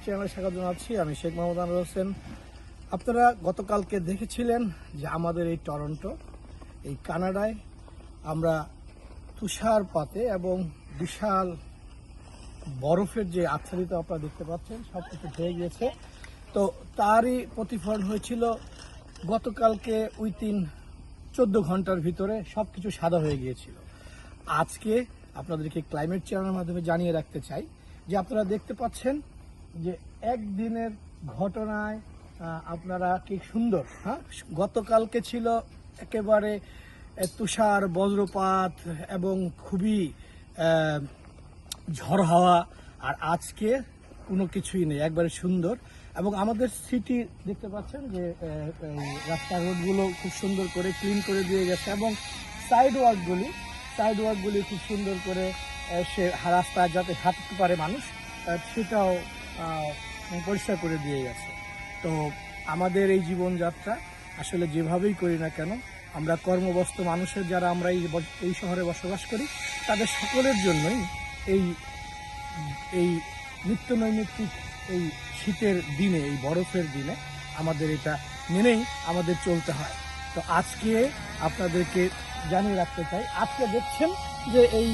চ্যানেলে স্বাগত জানাচ্ছি। আমি শেখ মোহাম্মদ আনোয়ার হোসেন। আপনারা গতকালকে দেখেছিলেন যে আমাদের এই টরন্টো, এই কানাডায় আমরা তুষারপাতে এবং বিশাল বরফের যে আচ্ছাদিত আপনারা দেখতে পাচ্ছেন সব কিছু হয়ে গিয়েছে। তো তারই প্রতিফলন হয়েছিল গতকালকে উইথিন 14 ঘন্টার ভিতরে সব কিছু সাদা হয়ে গিয়েছিল। আজকে আপনাদেরকে ক্লাইমেট চ্যানেলের মাধ্যমে জানিয়ে রাখতে চাই যে আপনারা দেখতে পাচ্ছেন যে একদিনের ঘটনায় আপনারা কি সুন্দর, গতকালকে ছিল একেবারে তুষার বজ্রপাত এবং খুবই ঝড় হাওয়া, আর আজকে কোনো কিছুই নেই, একবারে সুন্দর। এবং আমাদের সিটি দেখতে পাচ্ছেন যে রাস্তা রোডগুলো খুব সুন্দর করে ক্লিন করে দিয়ে গেছে এবং সাইড ওয়ার্কগুলি খুব সুন্দর করে সে রাস্তায় যাতে হাঁটতে পারে মানুষ সেটাও পরিষ্কার করে দিয়ে গেছে। তো আমাদের এই জীবনযাত্রা আসলে যেভাবেই করি না কেন, আমরা কর্মব্যস্ত মানুষের যারা আমরা এই শহরে বসবাস করি তাদের সকলের জন্যই এই নিত্য নৈমিত্তিক এই শীতের দিনে, এই বরফের দিনে আমাদের এটা মেনেই আমাদের চলতে হয়। তো আজকে আপনাদেরকে জানিয়ে রাখতে চাই, আজকে দেখছেন যে এই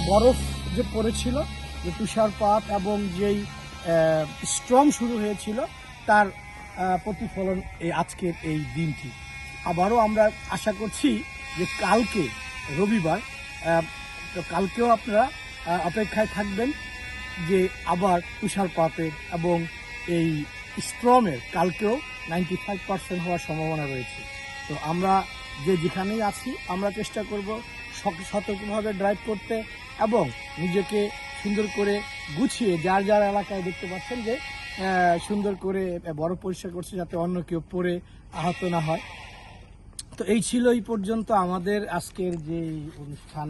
বরফ যে পড়েছিল, যে তুষারপাত এবং যেই স্টর্ম শুরু হয়েছিল তার প্রতিফলন এই আজকের এই দিনটি। আবারও আমরা আশা করছি যে কালকে রবিবার, তো কালকেও আপনারা অপেক্ষায় থাকবেন যে আবার তুষারপাতের এবং এই স্টর্মের কালকেও 95% হওয়ার সম্ভাবনা রয়েছে। তো আমরা যেখানেই আছি আমরা চেষ্টা করব সতর্কভাবে ড্রাইভ করতে এবং নিজেকে সুন্দর করে গুছিয়ে যার যার এলাকায় দেখতে পাচ্ছেন যে সুন্দর করে বরফ পরিষ্কার করছে যাতে অন্য কেউ পড়ে আহত না হয়। তো এই ছিল এই পর্যন্ত আমাদের আজকের যে অনুষ্ঠান,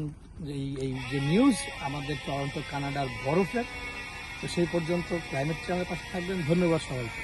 এই যে নিউজ আমাদের টরন্টো কানাডার বরফের। তো সেই পর্যন্ত ক্লাইমেট চ্যানেলের পাশে থাকবেন। ধন্যবাদ সবাইকে।